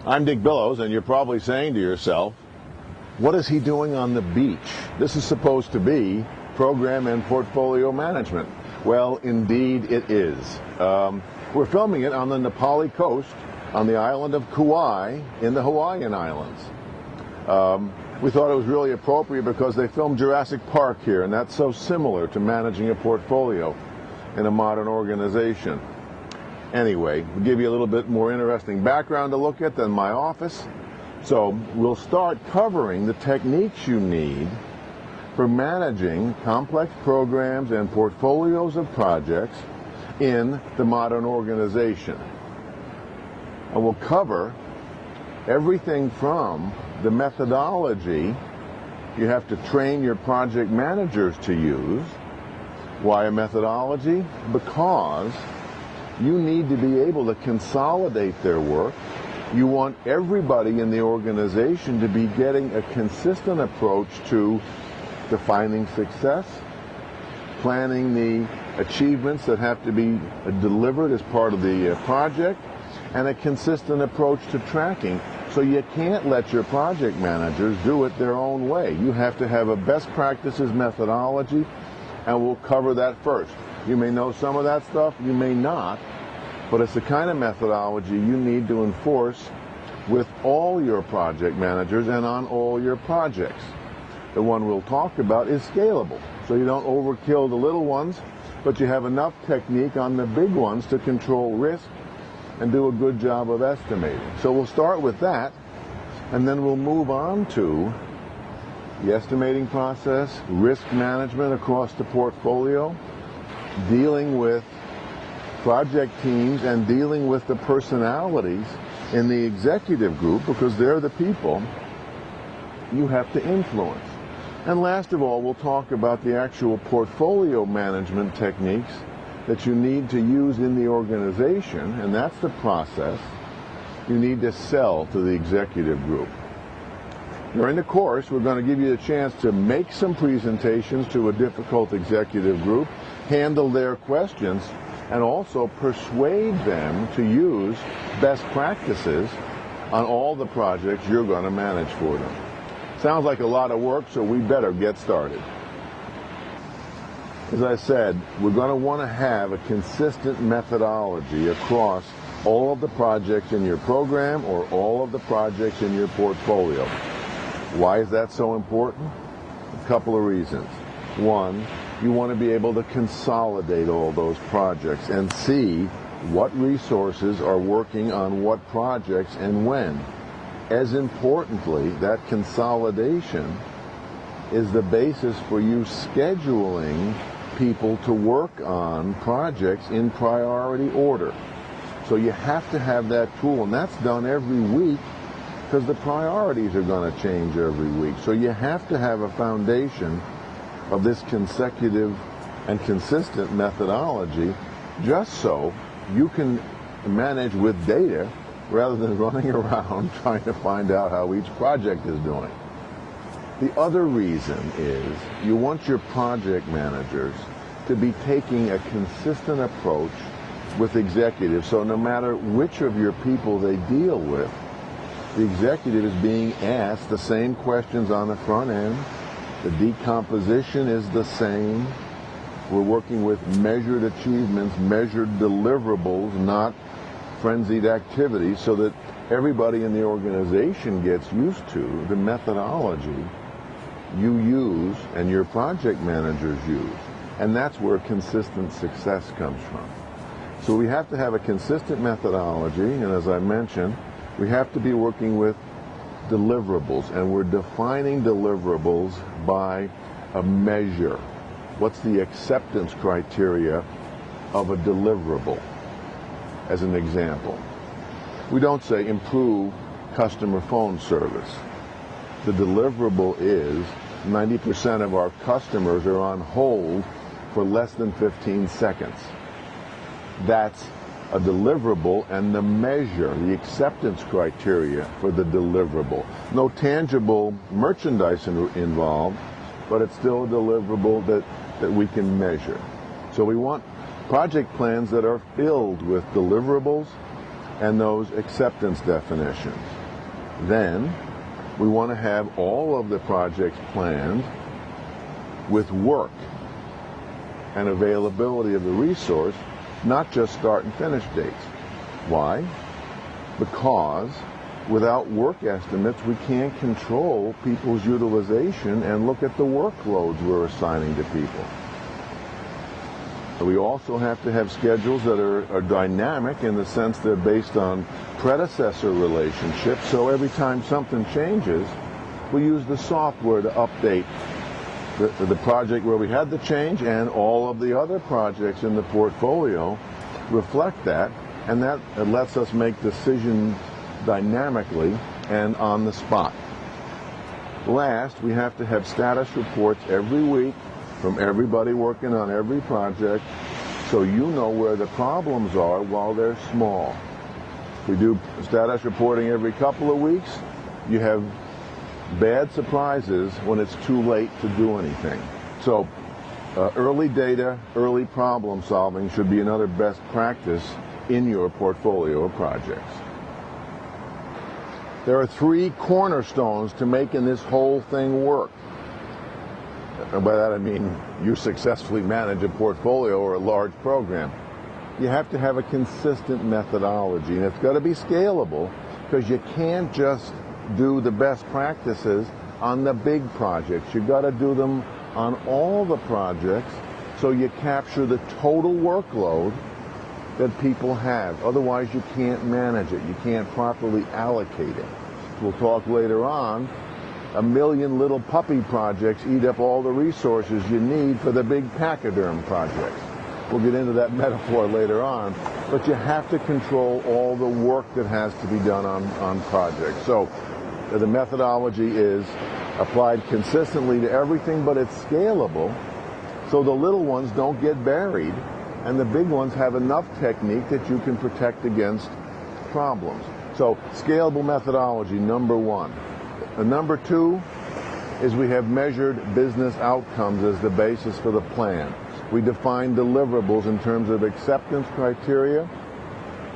I'm Dick Billows, and you're probably saying to yourself, what is he doing on the beach? This is supposed to be program and portfolio management. Well, indeed it is. We're filming it on the Nepali coast on the island of Kauai in the Hawaiian Islands. We thought it was really appropriate because they filmed Jurassic Park here, and that's so similar to managing a portfolio in a modern organization. Anyway, we'll give you a little bit more interesting background to look at than my office. So we'll start covering the techniques you need for managing complex programs and portfolios of projects in the modern organization. And we'll cover everything from the methodology you have to train your project managers to use. Why a methodology? Because you need to be able to consolidate their work. You want everybody in the organization to be getting a consistent approach to defining success, planning the achievements that have to be delivered as part of the project, and a consistent approach to tracking. So you can't let your project managers do it their own way. You have to have a best practices methodology, and we'll cover that first. You may know some of that stuff, you may not, but it's the kind of methodology you need to enforce with all your project managers and on all your projects. The one we'll talk about is scalable, so you don't overkill the little ones, but you have enough technique on the big ones to control risk and do a good job of estimating. So we'll start with that, and then we'll move on to the estimating process, risk management across the portfolio, dealing with project teams and dealing with the personalities in the executive group, because they're the people you have to influence. And last of all, we'll talk about the actual portfolio management techniques that you need to use in the organization, and that's the process you need to sell to the executive group. During the course, we're going to give you a chance to make some presentations to a difficult executive group, handle their questions, and also persuade them to use best practices on all the projects you're going to manage for them. Sounds like a lot of work, so we better get started. As I said, we're going to want to have a consistent methodology across all of the projects in your program or all of the projects in your portfolio. Why is that so important? A couple of reasons. One, you want to be able to consolidate all those projects and see what resources are working on what projects and when. As importantly, that consolidation is the basis for you scheduling people to work on projects in priority order. So you have to have that tool, and that's done every week because the priorities are going to change every week. So you have to have a foundation of this consecutive and consistent methodology just so you can manage with data rather than running around trying to find out how each project is doing. The other reason is you want your project managers to be taking a consistent approach with executives, so no matter which of your people they deal with, the executive is being asked the same questions on the front end. The decomposition is the same. We're working with measured achievements, measured deliverables, not frenzied activities, so that everybody in the organization gets used to the methodology you use and your project managers use. And that's where consistent success comes from. So we have to have a consistent methodology, and as I mentioned, we have to be working with deliverables, and we're defining deliverables by a measure. What's the acceptance criteria of a deliverable? As an example, we don't say improve customer phone service. The deliverable is 90% of our customers are on hold for less than 15 seconds. That's a deliverable, and the measure, the acceptance criteria for the deliverable. No tangible merchandise involved, but it's still a deliverable that we can measure. So we want project plans that are filled with deliverables and those acceptance definitions. Then we want to have all of the projects planned with work and availability of the resource, not just start and finish dates. Why? Because without work estimates, we can't control people's utilization and look at the workloads we're assigning to people. We also have to have schedules that are dynamic in the sense they're based on predecessor relationships, so every time something changes, we use the software to update the project where we had the change, and all of the other projects in the portfolio reflect that, and that lets us make decisions dynamically and on the spot. Last, we have to have status reports every week from everybody working on every project, so you know where the problems are while they're small. We do status reporting every couple of weeks. You have bad surprises when it's too late to do anything. So early data, early problem solving should be another best practice in your portfolio of projects. There are 3 cornerstones to making this whole thing work. And by that I mean you successfully manage a portfolio or a large program. You have to have a consistent methodology, and it's got to be scalable, because you can't just do the best practices on the big projects. You've got to do them on all the projects so you capture the total workload that people have. Otherwise, you can't manage it. You can't properly allocate it. We'll talk later on. 1 million little puppy projects eat up all the resources you need for the big pachyderm projects. We'll get into that metaphor later on, but you have to control all the work that has to be done on projects. So the methodology is applied consistently to everything, but it's scalable, so the little ones don't get buried, and the big ones have enough technique that you can protect against problems. So scalable methodology, number 1. Number 2 is we have measured business outcomes as the basis for the plan. We define deliverables in terms of acceptance criteria,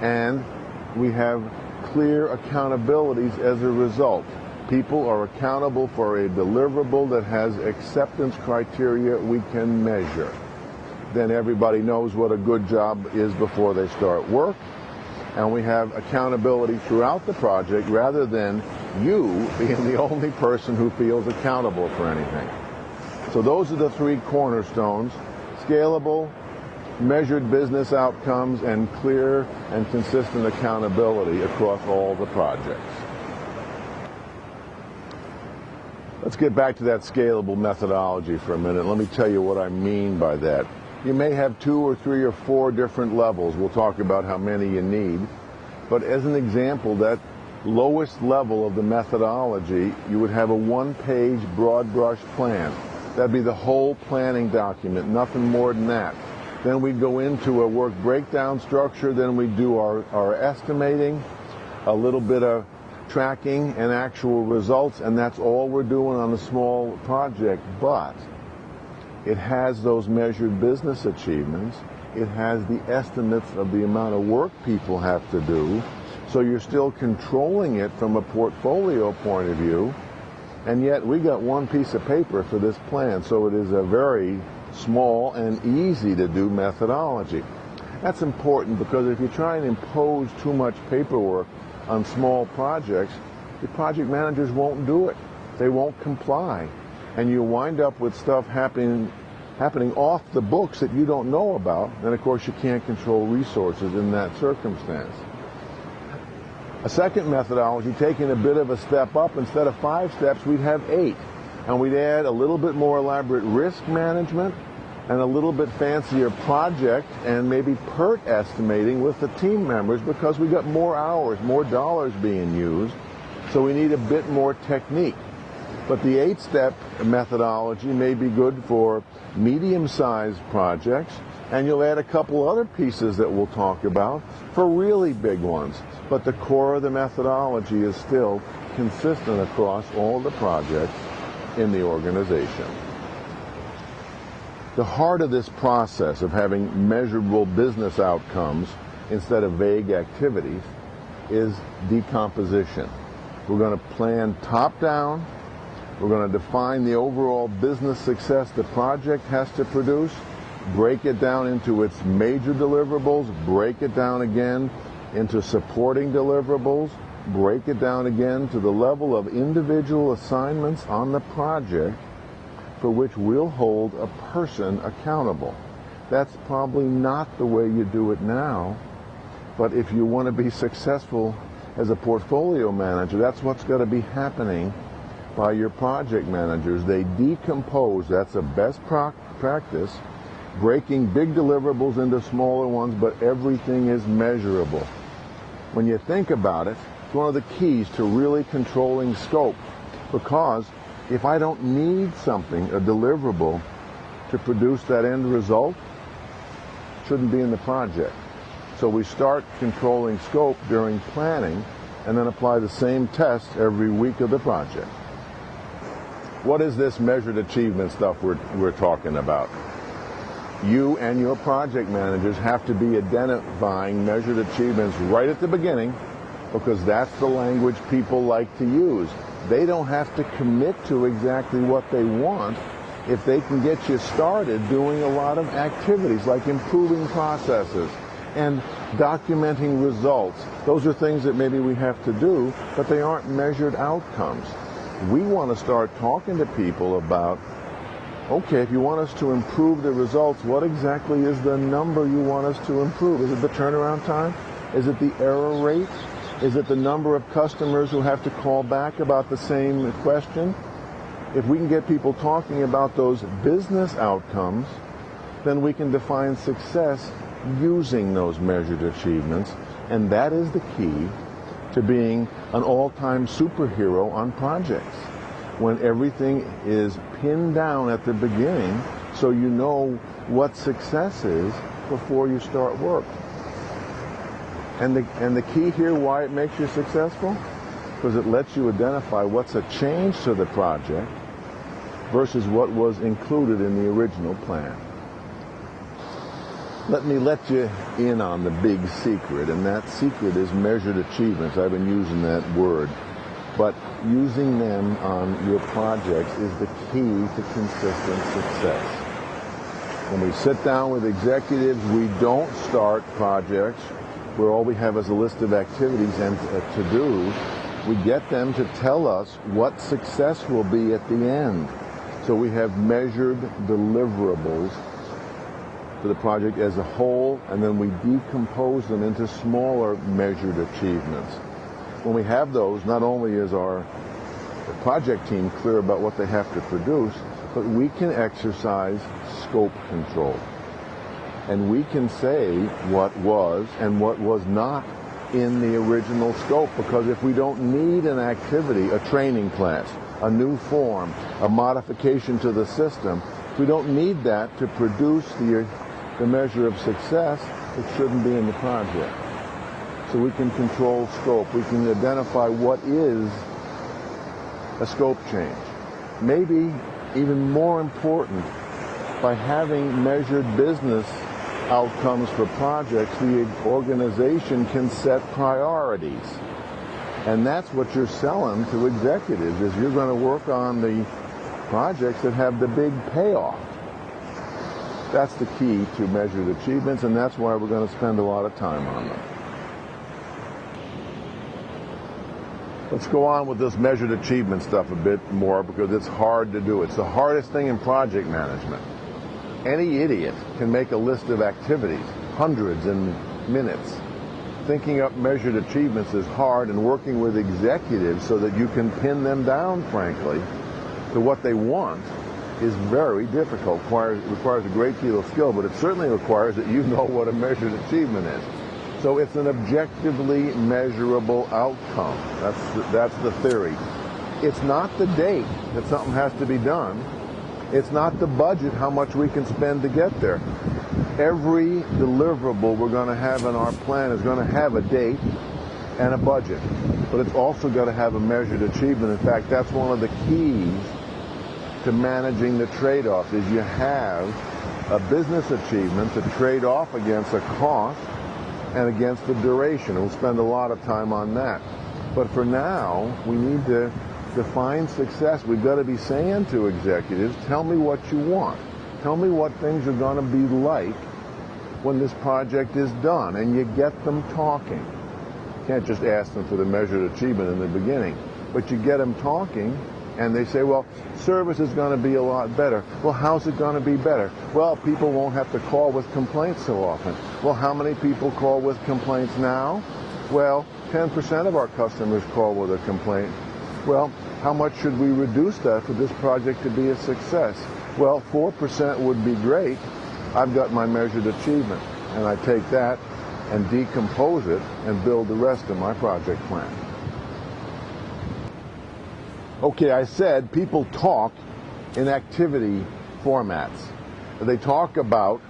and we have clear accountabilities as a result. People are accountable for a deliverable that has acceptance criteria we can measure. Then everybody knows what a good job is before they start work, and we have accountability throughout the project rather than you being the only person who feels accountable for anything. So those are the 3 cornerstones: scalable, measured business outcomes, and clear and consistent accountability across all the projects. Let's get back to that scalable methodology for a minute. Let me tell you what I mean by that. You may have 2 or 3 or 4 different levels. We'll talk about how many you need. But as an example, that lowest level of the methodology, you would have a 1-page broad brush plan. That'd be the whole planning document, nothing more than that. Then we'd go into a work breakdown structure, then we'd do our estimating, a little bit of tracking and actual results, and that's all we're doing on a small project. But it has those measured business achievements. It has the estimates of the amount of work people have to do. So you're still controlling it from a portfolio point of view. And yet we got 1 piece of paper for this plan. So it is a very small and easy to do methodology. That's important, because if you try and impose too much paperwork on small projects, the project managers won't do it. They won't comply. And you wind up with stuff happening off the books that you don't know about, and of course you can't control resources in that circumstance. A second methodology, taking a bit of a step up, instead of 5 steps, we'd have 8. And we'd add a little bit more elaborate risk management and a little bit fancier project and maybe PERT estimating with the team members, because we got more hours, more dollars being used, so we need a bit more technique. But the 8-step methodology may be good for medium-sized projects, and you'll add a couple other pieces that we'll talk about for really big ones. But the core of the methodology is still consistent across all the projects in the organization. The heart of this process of having measurable business outcomes instead of vague activities is decomposition. We're going to plan top down. We're going to define the overall business success the project has to produce, break it down into its major deliverables, break it down again into supporting deliverables, break it down again to the level of individual assignments on the project for which we'll hold a person accountable. That's probably not the way you do it now, but if you want to be successful as a portfolio manager, that's what's got to be happening by your project managers. They decompose, that's a best practice, breaking big deliverables into smaller ones, but everything is measurable. When you think about it, it's one of the keys to really controlling scope, because if I don't need something, a deliverable, to produce that end result, it shouldn't be in the project. So we start controlling scope during planning and then apply the same test every week of the project. What is this measured achievement stuff we're talking about? You and your project managers have to be identifying measured achievements right at the beginning, because that's the language people like to use. They don't have to commit to exactly what they want if they can get you started doing a lot of activities like improving processes and documenting results. Those are things that maybe we have to do, but they aren't measured outcomes. We want to start talking to people about, okay, if you want us to improve the results, what exactly is the number you want us to improve? Is it the turnaround time? Is it the error rate? Is it the number of customers who have to call back about the same question? If we can get people talking about those business outcomes, then we can define success using those measured achievements, and that is the key to being an all-time superhero on projects, when everything is pinned down at the beginning so you know what success is before you start work. And the key here, why it makes you successful, because it lets you identify what's a change to the project versus what was included in the original plan. Let me let you in on the big secret, and that secret is measured achievements. I've been using that word. But using them on your projects is the key to consistent success. When we sit down with executives, we don't start projects where all we have is a list of activities and to-dos. We get them to tell us what success will be at the end. So we have measured deliverables for the project as a whole, and then we decompose them into smaller measured achievements. When we have those, not only is our project team clear about what they have to produce, but we can exercise scope control. And we can say what was and what was not in the original scope, because if we don't need an activity, a training class, a new form, a modification to the system, if we don't need that to produce the measure of success, it shouldn't be in the project. So we can control scope. We can identify what is a scope change. Maybe even more important, by having measured business outcomes for projects, the organization can set priorities. And that's what you're selling to executives, is you're going to work on the projects that have the big payoff. That's the key to measured achievements, and that's why we're going to spend a lot of time on them. Let's go on with this measured achievement stuff a bit more, because it's hard to do. It's the hardest thing in project management. Any idiot can make a list of activities, hundreds in minutes. Thinking up measured achievements is hard, and working with executives so that you can pin them down, frankly, to what they want is very difficult. It requires a great deal of skill, but it certainly requires that you know what a measured achievement is. So it's an objectively measurable outcome. That's the theory. It's not the date that something has to be done. It's not the budget, how much we can spend to get there. Every deliverable we're going to have in our plan is going to have a date and a budget, but it's also got to have a measured achievement. In fact, that's one of the keys to managing the trade-offs, is you have a business achievement to trade off against a cost and against the duration. We'll spend a lot of time on that. But for now, we need to define success. We've got to be saying to executives, tell me what you want. Tell me what things are going to be like when this project is done, and you get them talking. You can't just ask them for the measured achievement in the beginning, but you get them talking, and they say, well, service is going to be a lot better. Well, how's it going to be better? Well, people won't have to call with complaints so often. Well, how many people call with complaints now? Well, 10% of our customers call with a complaint. Well, how much should we reduce that for this project to be a success? Well, 4% would be great. I've got my measured achievement, and I take that and decompose it and build the rest of my project plan. Okay, I said people talk in activity formats. They talk about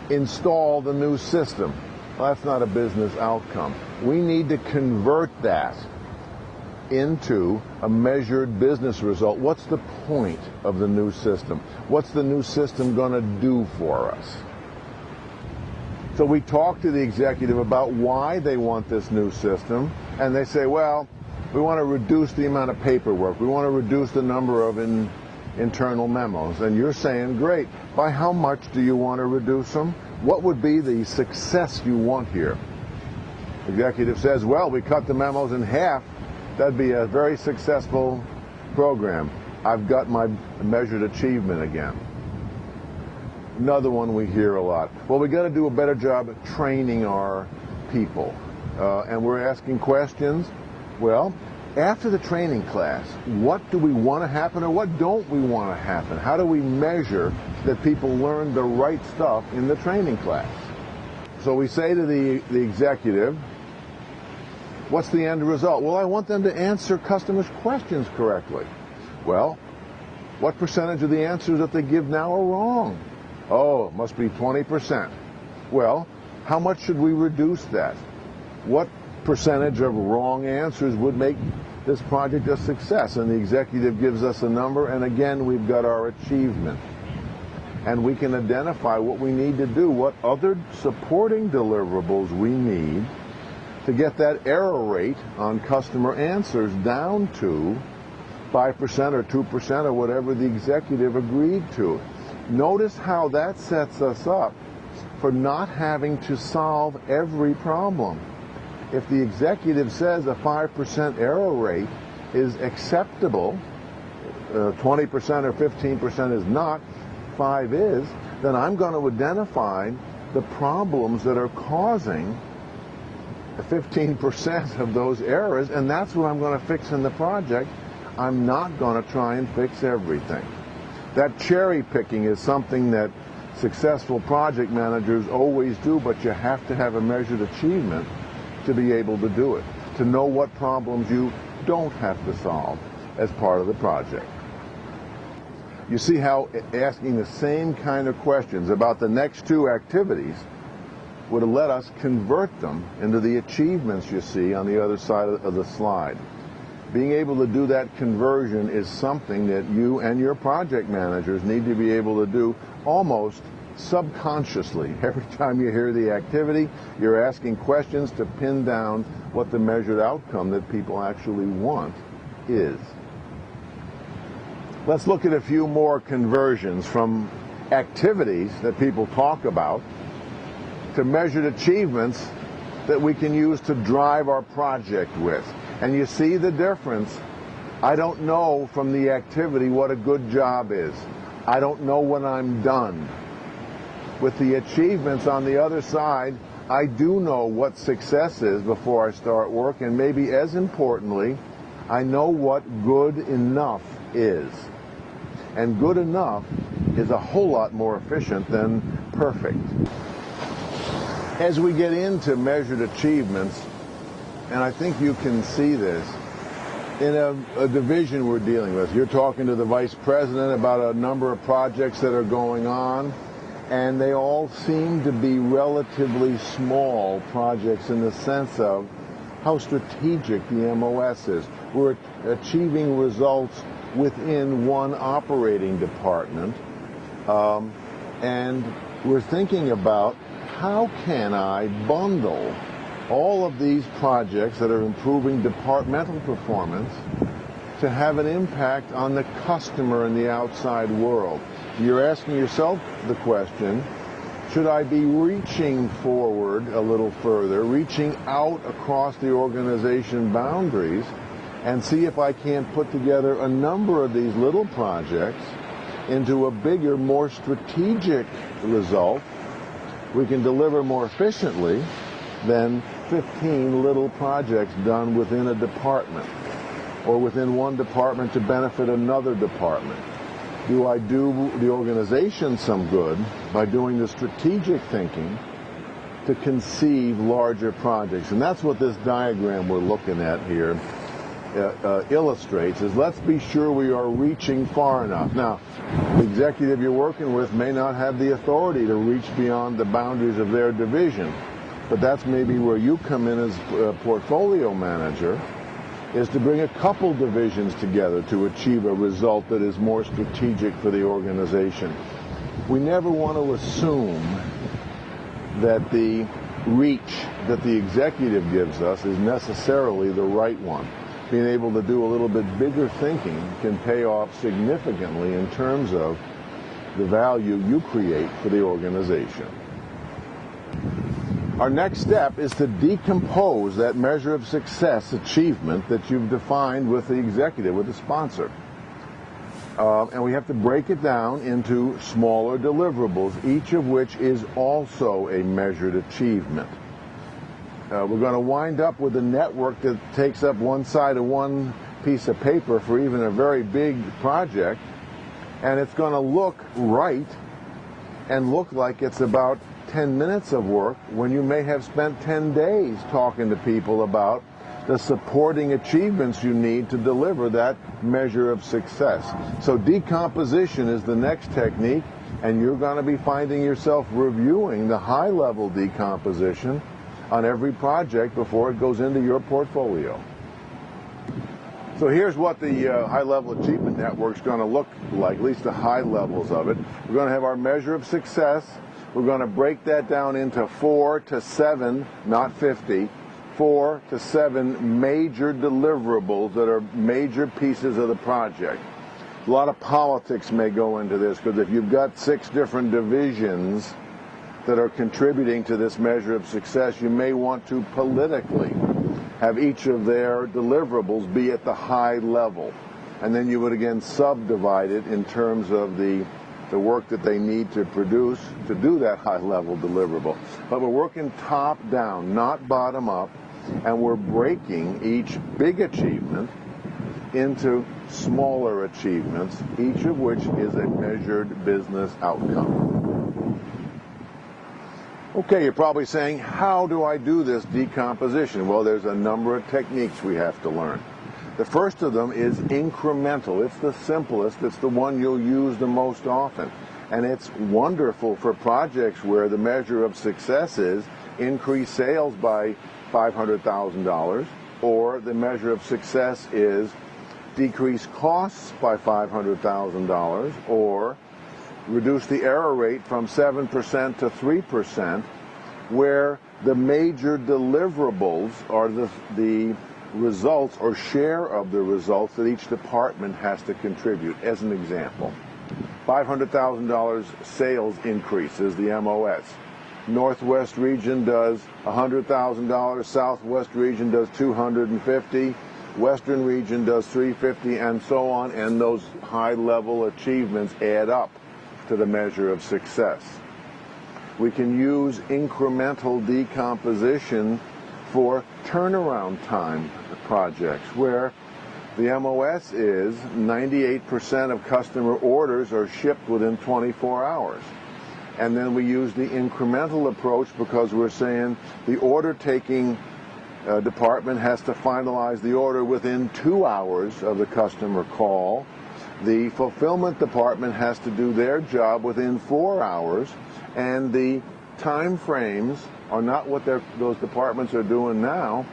install the new system. Well, that's not a business outcome. We need to convert that into a measured business result. What's the point of the new system? What's the new system going to do for us? So we talk to the executive about why they want this new system, and they say, well, we want to reduce the amount of paperwork. We want to reduce the number of internal memos. And you're saying, great, by how much do you want to reduce them? What would be the success you want here? The executive says, well, we cut the memos in half. That'd be a very successful program. I've got my measured achievement again. Another one we hear a lot. Well, we got to do a better job of training our people. And we're asking questions. Well, after the training class, what do we want to happen or what don't we want to happen? How do we measure that people learn the right stuff in the training class? So we say to the executive, what's the end result? Well, I want them to answer customers' questions correctly. Well, what percentage of the answers that they give now are wrong? Oh, it must be 20%. Well, how much should we reduce that? What percentage of wrong answers would make this project a success? And the executive gives us a number, and again, we've got our achievement. And we can identify what we need to do, what other supporting deliverables we need to get that error rate on customer answers down to 5% or 2% or whatever the executive agreed to. Notice how that sets us up for not having to solve every problem. If the executive says a 5% error rate is acceptable, 20% or 15% is not, 5 is, then I'm going to identify the problems that are causing 15% of those errors, and that's what I'm going to fix in the project. I'm not going to try and fix everything. That cherry picking is something that successful project managers always do, but you have to have a measured achievement to be able to do it, to know what problems you don't have to solve as part of the project. You see how asking the same kind of questions about the next two activities would let us convert them into the achievements you see on the other side of the slide. Being able to do that conversion is something that you and your project managers need to be able to do almost subconsciously. Every time you hear the activity, you're asking questions to pin down what the measured outcome that people actually want is. Let's look at a few more conversions from activities that people talk about to measured achievements that we can use to drive our project with. And you see the difference. I don't know from the activity what a good job is. I don't know when I'm done. With the achievements on the other side, I do know what success is before I start work, and maybe as importantly, I know what good enough is. And good enough is a whole lot more efficient than perfect. As we get into measured achievements, and I think you can see this, in a division we're dealing with, you're talking to the vice president about a number of projects that are going on, and they all seem to be relatively small projects in the sense of how strategic the MOS is. We're achieving results within one operating department, and we're thinking about how can I bundle all of these projects that are improving departmental performance to have an impact on the customer in the outside world. You're asking yourself the question, should I be reaching forward a little further, reaching out across the organization boundaries, and see if I can't put together a number of these little projects into a bigger, more strategic result we can deliver more efficiently than 15 little projects done within a department or within one department to benefit another department. Do I do the organization some good by doing the strategic thinking to conceive larger projects? And that's what this diagram we're looking at here illustrates, is let's be sure we are reaching far enough. Now, the executive you're working with may not have the authority to reach beyond the boundaries of their division, but that's maybe where you come in as a portfolio manager, is to bring a couple divisions together to achieve a result that is more strategic for the organization. We never want to assume that the reach that the executive gives us is necessarily the right one. Being able to do a little bit bigger thinking can pay off significantly in terms of the value you create for the organization. Our next step is to decompose that measure of success achievement that you've defined with the executive, with the sponsor. And we have to break it down into smaller deliverables, each of which is also a measured achievement. We're going to wind up with a network that takes up one side of one piece of paper for even a very big project, and it's going to look right and look like it's about 10 minutes of work when you may have spent 10 days talking to people about the supporting achievements you need to deliver that measure of success. So decomposition is the next technique, and you're going to be finding yourself reviewing the high-level decomposition on every project before it goes into your portfolio. So here's what the high-level achievement network is going to look like, at least the high levels of it. We're going to have our measure of success. We're going to break that down into 4 to 7, not 50, 4 to 7 major deliverables that are major pieces of the project. A lot of politics may go into this, because if you've got 6 different divisions that are contributing to this measure of success, you may want to politically have each of their deliverables be at the high level. And then you would again subdivide it in terms of the work that they need to produce to do that high level deliverable. But we're working top down, not bottom up, and we're breaking each big achievement into smaller achievements, each of which is a measured business outcome. Okay, you're probably saying, how do I do this decomposition? Well, there's a number of techniques we have to learn. The first of them is incremental. It's the simplest. It's the one you'll use the most often. And it's wonderful for projects where the measure of success is increase sales by $500,000, or the measure of success is decrease costs by $500,000, or reduce the error rate from 7% to 3%, where the major deliverables are the results or share of the results that each department has to contribute. As an example, $500,000 sales increase is the MOS. Northwest region does $100,000, Southwest region does $250,000, Western region does $350,000, and so on, and those high-level achievements add up to the measure of success. We can use incremental decomposition for turnaround time projects, where the MOS is 98% of customer orders are shipped within 24 hours. And then we use the incremental approach because we're saying the order-taking department has to finalize the order within 2 hours of the customer call. The fulfillment department has to do their job within 4 hours, and the time frames are not what those departments are doing now.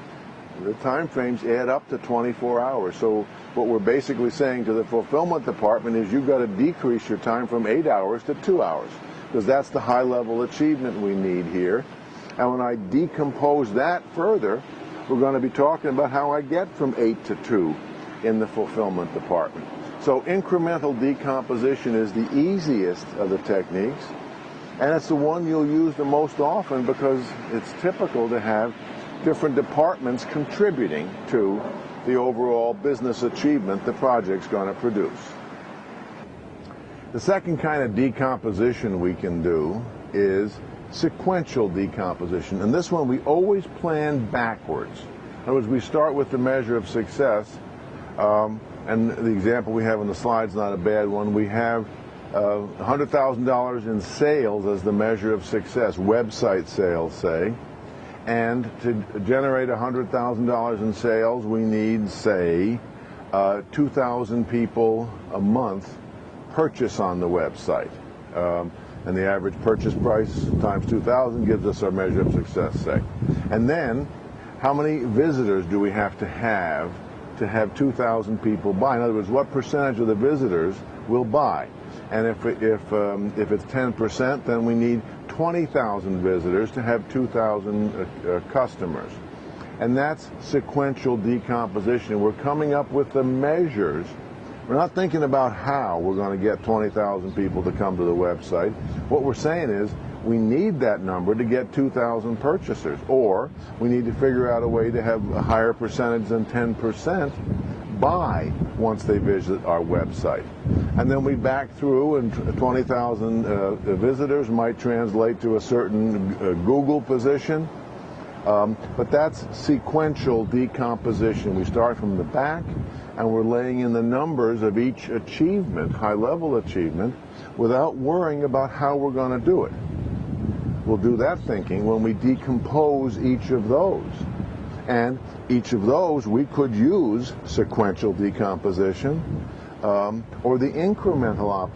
The time frames add up to 24 hours. So what we're basically saying to the fulfillment department is you've got to decrease your time from 8 hours to 2 hours, because that's the high-level achievement we need here. And when I decompose that further, we're going to be talking about how I get from 8 to 2 in the fulfillment department. So incremental decomposition is the easiest of the techniques, and it's the one you'll use the most often because it's typical to have different departments contributing to the overall business achievement the project's going to produce. The second kind of decomposition we can do is sequential decomposition, and this one we always plan backwards. In other words, we start with the measure of success, and the example we have on the slide is not a bad one. We have $100,000 in sales as the measure of success, website sales, say. And to generate $100,000 in sales, we need, say, 2,000 people a month purchase on the website. And the average purchase price times 2,000 gives us our measure of success, say. And then, how many visitors do we have to have 2,000 people buy? In other words, what percentage of the visitors will buy? And if it's 10%, then we need 20,000 visitors to have 2,000 customers. And that's sequential decomposition. We're coming up with the measures. We're not thinking about how we're going to get 20,000 people to come to the website. What we're saying is we need that number to get 2,000 purchasers, or we need to figure out a way to have a higher percentage than 10% buy once they visit our website. And then we back through, and 20,000 visitors might translate to a certain Google position. But that's sequential decomposition. We start from the back, and we're laying in the numbers of each achievement, high-level achievement, without worrying about how we're going to do it. We'll do that thinking when we decompose each of those. And each of those we could use sequential decomposition or the incremental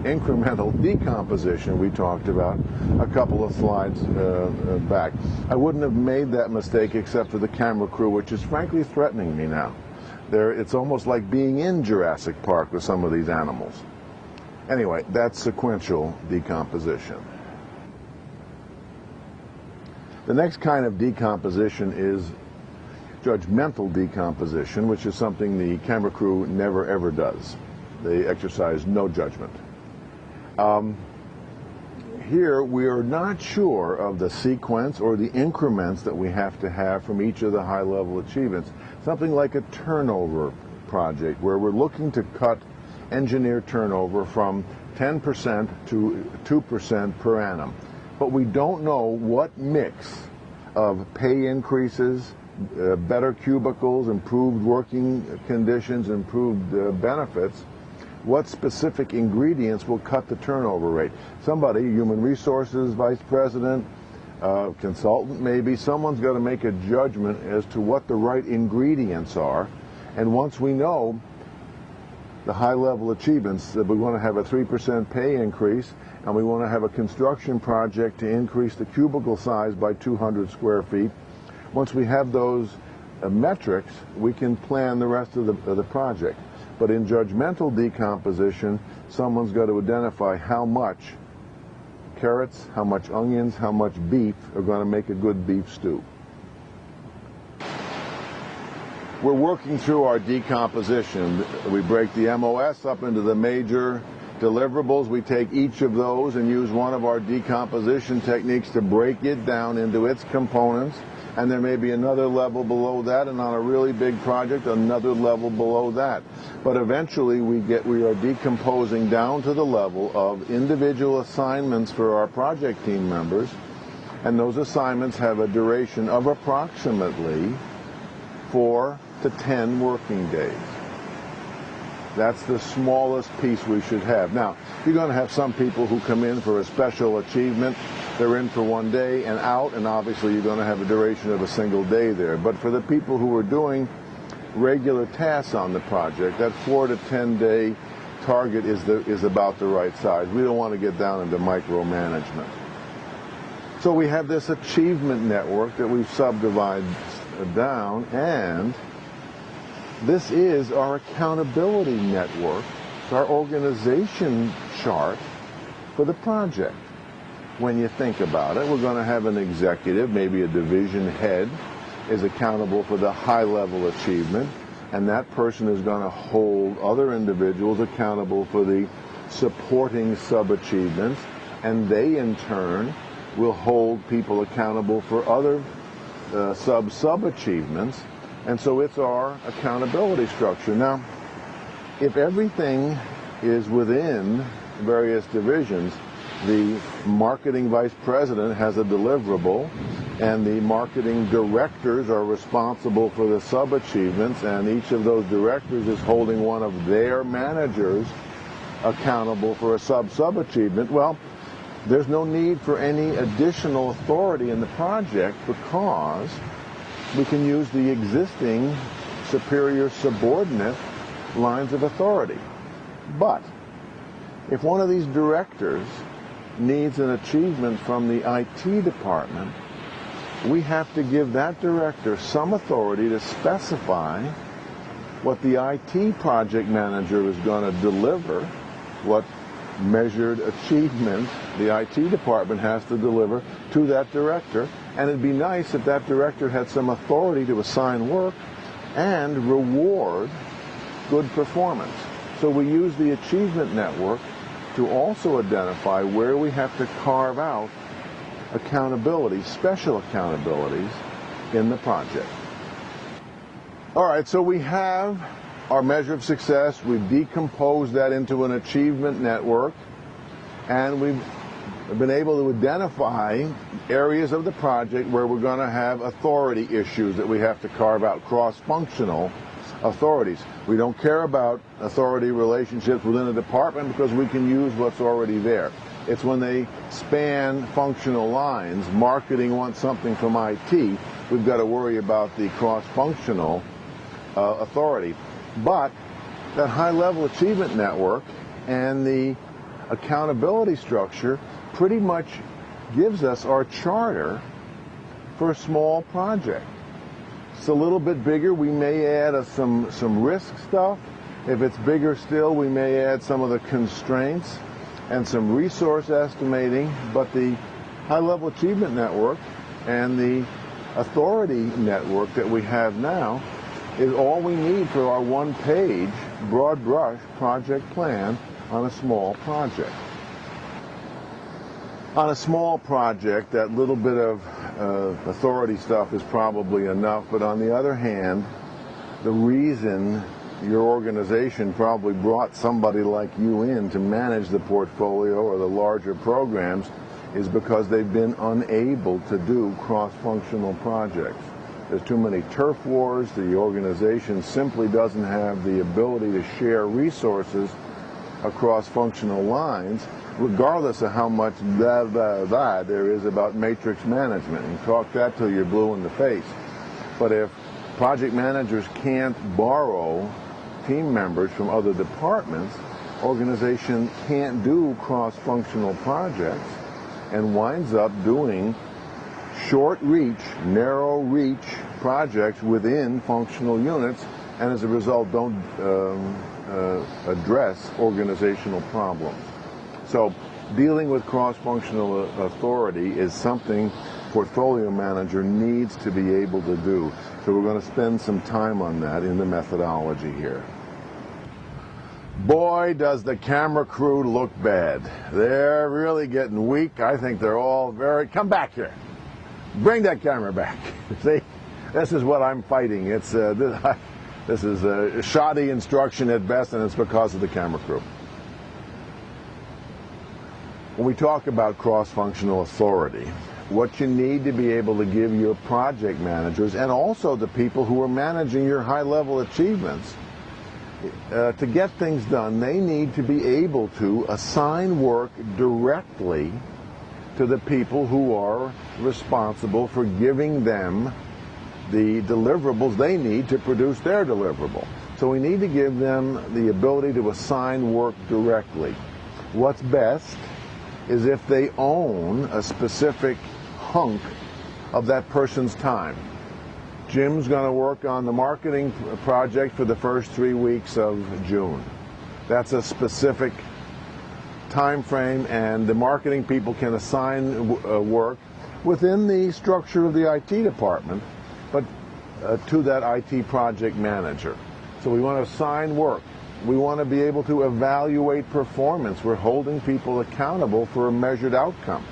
incremental decomposition we talked about a couple of slides back. I wouldn't have made that mistake except for the camera crew, which is frankly threatening me now. It's almost like being in Jurassic Park with some of these animals. Anyway, that's sequential decomposition. The next kind of decomposition is judgmental decomposition, which is something the camera crew never ever does. They exercise no judgment. Here we are not sure of the sequence or the increments that we have to have from each of the high-level achievements. Something like a turnover project where we're looking to cut engineer turnover from 10% to 2% per annum. But we don't know what mix of pay increases, better cubicles, improved working conditions, improved benefits, what specific ingredients will cut the turnover rate. Somebody, human resources vice president, consultant maybe, someone's got to make a judgment as to what the right ingredients are. And once we know the high-level achievements, that we want to have a 3% pay increase, and we want to have a construction project to increase the cubicle size by 200 square feet. Once we have those metrics, we can plan the rest of the project. But in judgmental decomposition, someone's got to identify how much carrots, how much onions, how much beef are going to make a good beef stew. We're working through our decomposition. We break the MOS up into the major deliverables. We take each of those and use one of our decomposition techniques to break it down into its components. And there may be another level below that, and on a really big project, another level below that. But eventually we are decomposing down to the level of individual assignments for our project team members, and those assignments have a duration of approximately 4 to 10 working days. That's the smallest piece we should have. Now, you're going to have some people who come in for a special achievement. They're in for one day and out, and obviously you're going to have a duration of a single day there. But for the people who are doing regular tasks on the project, that 4 to 10 day target is about the right size. We don't want to get down into micromanagement. So we have this achievement network that we've subdivided down, and this is our accountability network. It's our organization chart for the project. when you think about it. We're going to have an executive, maybe a division head, is accountable for the high-level achievement, and that person is going to hold other individuals accountable for the supporting sub-achievements, and they in turn will hold people accountable for other sub-achievements, and so it's our accountability structure. Now, if everything is within various divisions, the marketing vice president has a deliverable, and the marketing directors are responsible for the sub-achievements, and each of those directors is holding one of their managers accountable for a sub-achievement. Well, there's no need for any additional authority in the project because we can use the existing superior subordinate lines of authority. But if one of these directors needs an achievement from the IT department, we have to give that director some authority to specify what the IT project manager is going to deliver, what measured achievement the IT department has to deliver to that director. And it'd be nice if that director had some authority to assign work and reward good performance. So we use the achievement network to also identify where we have to carve out accountability, special accountabilities in the project. All right, so we have our measure of success. We've decomposed that into an achievement network, and we've been able to identify areas of the project where we're going to have authority issues that we have to carve out, cross-functional authorities. We don't care about authority relationships within a department because we can use what's already there. It's when they span functional lines, marketing wants something from IT, we've got to worry about the cross-functional authority. But that high-level achievement network and the accountability structure pretty much gives us our charter for a small project. It's a little bit bigger, we may add some risk stuff. If it's bigger still, we may add some of the constraints and some resource estimating, but the high-level achievement network and the authority network that we have now is all we need for our one-page, broad brush project plan on a small project. On a small project, that little bit of authority stuff is probably enough, but on the other hand, the reason your organization probably brought somebody like you in to manage the portfolio or the larger programs is because they've been unable to do cross-functional projects. There's too many turf wars. The organization simply doesn't have the ability to share resources across functional lines, regardless of how much there is about matrix management. And talk that till you're blue in the face. But if project managers can't borrow team members from other departments, organization can't do cross-functional projects and winds up doing short reach, narrow reach projects within functional units, and as a result don't address organizational problems. So dealing with cross-functional authority is something portfolio manager needs to be able to do. So we're going to spend some time on that in the methodology here. Boy, does the camera crew look bad. They're really getting weak. I think they're all very... Come back here. Bring that camera back. See, this is what I'm fighting. It's this is a shoddy instruction at best, and it's because of the camera crew. When we talk about cross-functional authority, what you need to be able to give your project managers and also the people who are managing your high-level achievements to get things done, they need to be able to assign work directly to the people who are responsible for giving them the deliverables they need to produce their deliverable. So we need to give them the ability to assign work directly. What's best is if they own a specific hunk of that person's time. Jim's going to work on the marketing project for the first 3 weeks of June. That's a specific time frame, and the marketing people can assign work within the structure of the IT department, but to that IT project manager. So we want to assign work. We want to be able to evaluate performance. We're holding people accountable for a measured outcome.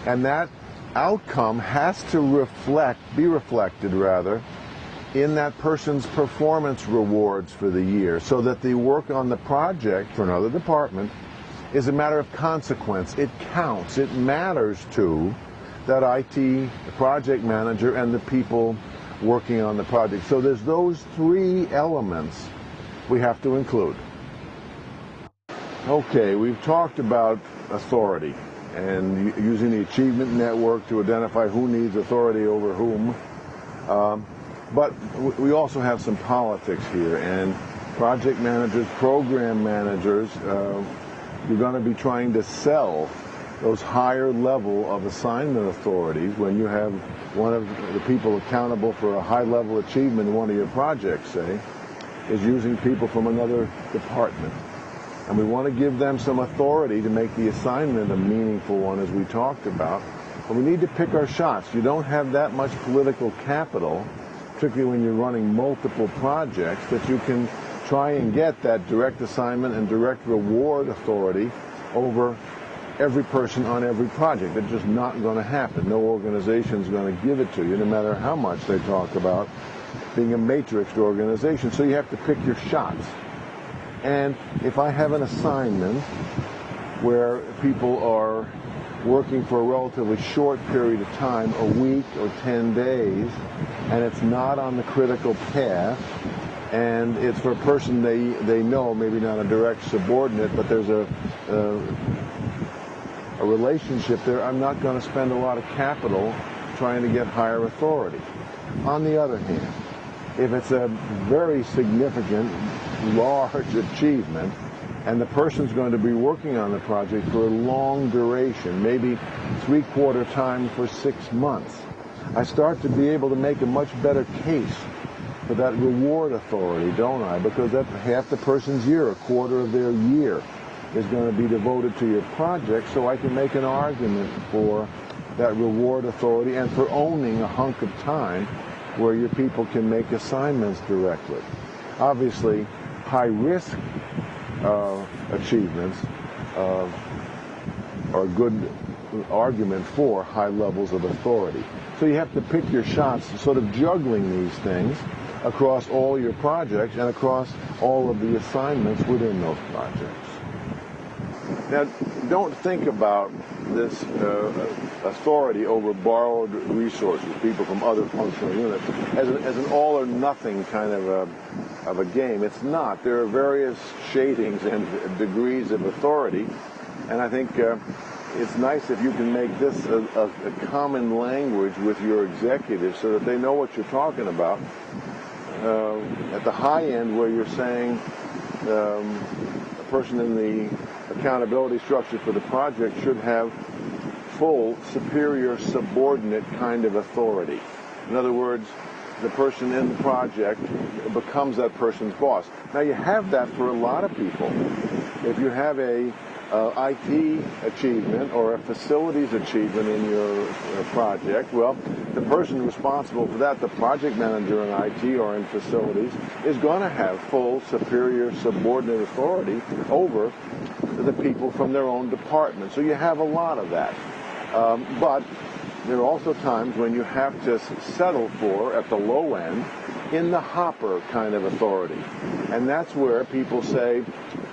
And that outcome has to be reflected in that person's performance rewards for the year, so that the work on the project for another department is a matter of consequence. It counts. It matters to that IT project manager and the people working on the project. So there's those three elements we have to include. Okay, we've talked about authority and using the achievement network to identify who needs authority over whom. But we also have some politics here, and project managers, program managers, you're going to be trying to sell those higher level of assignment authorities when you have one of the people accountable for a high level achievement in one of your projects, say, is using people from another department. And we want to give them some authority to make the assignment a meaningful one, as we talked about. But we need to pick our shots. You don't have that much political capital, particularly when you're running multiple projects, that you can try and get that direct assignment and direct reward authority over every person on every project. That's just not going to happen. No organization is going to give it to you, no matter how much they talk about being a matrixed organization. So you have to pick your shots. And if I have an assignment where people are working for a relatively short period of time, a week or 10 days, and it's not on the critical path, and it's for a person they know, maybe not a direct subordinate, but there's a relationship there, I'm not going to spend a lot of capital trying to get higher authority. On the other hand, if it's a very significant, large achievement, and the person's going to be working on the project for a long duration, maybe 3/4 time for 6 months, I start to be able to make a much better case for that reward authority, don't I? Because that's half the person's year, a quarter of their year is going to be devoted to your project, so I can make an argument for that reward authority and for owning a hunk of time where your people can make assignments directly. Obviously, high-risk achievements are a good argument for high levels of authority. So you have to pick your shots, sort of juggling these things across all your projects and across all of the assignments within those projects. Now, don't think about this authority over borrowed resources, people from other functional units, as an all-or-nothing kind of a game. It's not. There are various shadings and degrees of authority, and I think it's nice if you can make this a common language with your executives so that they know what you're talking about. At the high end, where you're saying a person in the accountability structure for the project should have full superior subordinate kind of authority. In other words, the person in the project becomes that person's boss. Now you have that for a lot of people. If you have a IT achievement or a facilities achievement in your project, well, the person responsible for that, the project manager in IT or in facilities, is going to have full superior subordinate authority over the people from their own department. So you have a lot of that. But there are also times when you have to settle for, at the low end, in the hopper kind of authority. And that's where people say,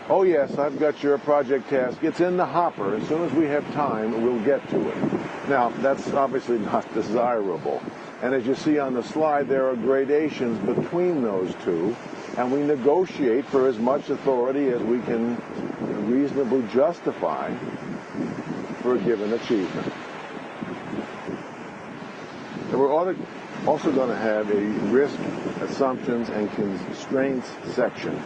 oh yes, I've got your project task. It's in the hopper. As soon as we have time, we'll get to it. Now, that's obviously not desirable. And as you see on the slide, there are gradations between those two. And we negotiate for as much authority as we can reasonably justify for a given achievement. And we're also going to have a risk, assumptions, and constraints section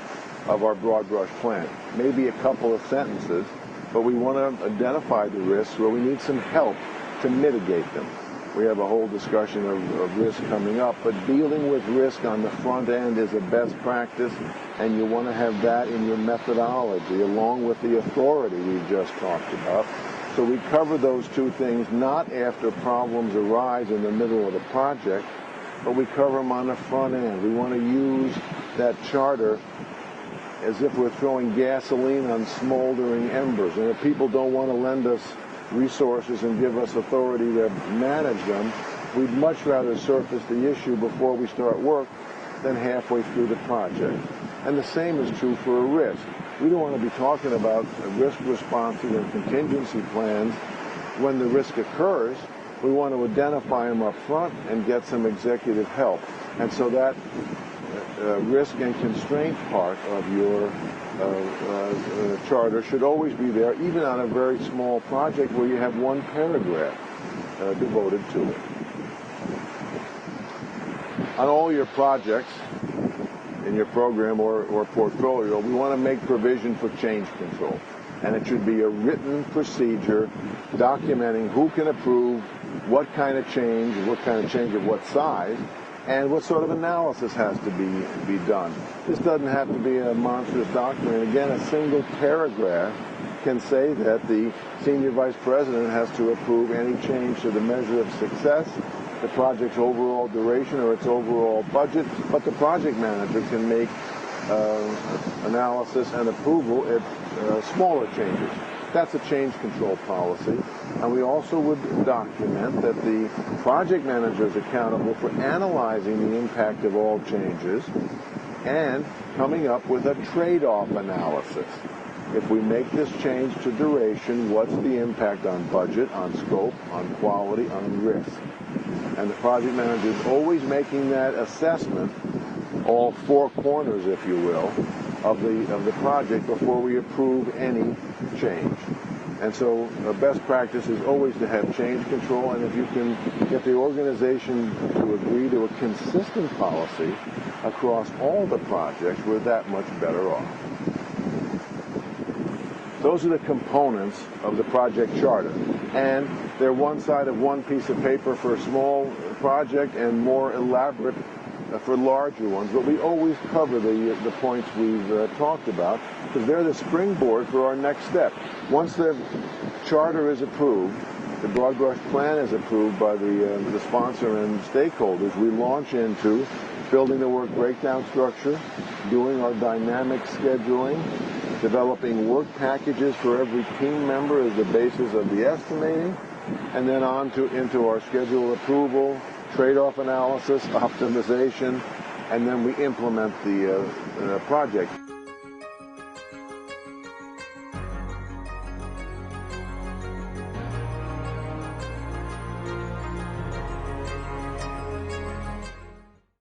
of our broad brush plan. Maybe a couple of sentences, but we want to identify the risks where we need some help to mitigate them. We have a whole discussion of risk coming up, but dealing with risk on the front end is a best practice, and you want to have that in your methodology along with the authority we've just talked about. So we cover those two things not after problems arise in the middle of the project, but we cover them on the front end. We want to use that charter as if we're throwing gasoline on smoldering embers. And if people don't want to lend us resources and give us authority to manage them, we'd much rather surface the issue before we start work than halfway through the project. And the same is true for a risk. We don't want to be talking about risk responses and contingency plans when the risk occurs. We want to identify them up front and get some executive help. And so that risk and constraint part of your charter should always be there, even on a very small project where you have one paragraph devoted to it. On all your projects in your program or portfolio, we want to make provision for change control. And it should be a written procedure documenting who can approve what kind of change of what size, and what sort of analysis has to be done. This doesn't have to be a monstrous document. Again, a single paragraph can say that the senior vice president has to approve any change to the measure of success, the project's overall duration or its overall budget, but the project manager can make analysis and approval at smaller changes. That's a change control policy. And we also would document that the project manager is accountable for analyzing the impact of all changes and coming up with a trade-off analysis. If we make this change to duration, what's the impact on budget, on scope, on quality, on risk? And the project manager is always making that assessment, all four corners, if you will, of the project before we approve any change. And so best practice is always to have change control, and if you can get the organization to agree to a consistent policy across all the projects, we're that much better off. Those are the components of the project charter, and they're one side of one piece of paper for a small project and more elaborate for larger ones, but we always cover the points we've talked about because they're the springboard for our next step. Once the charter is approved, the broad brush plan is approved by the sponsor and stakeholders, we launch into building the work breakdown structure, doing our dynamic scheduling, developing work packages for every team member as the basis of the estimating, and then into our schedule approval, trade-off analysis, optimization, and then we implement the project.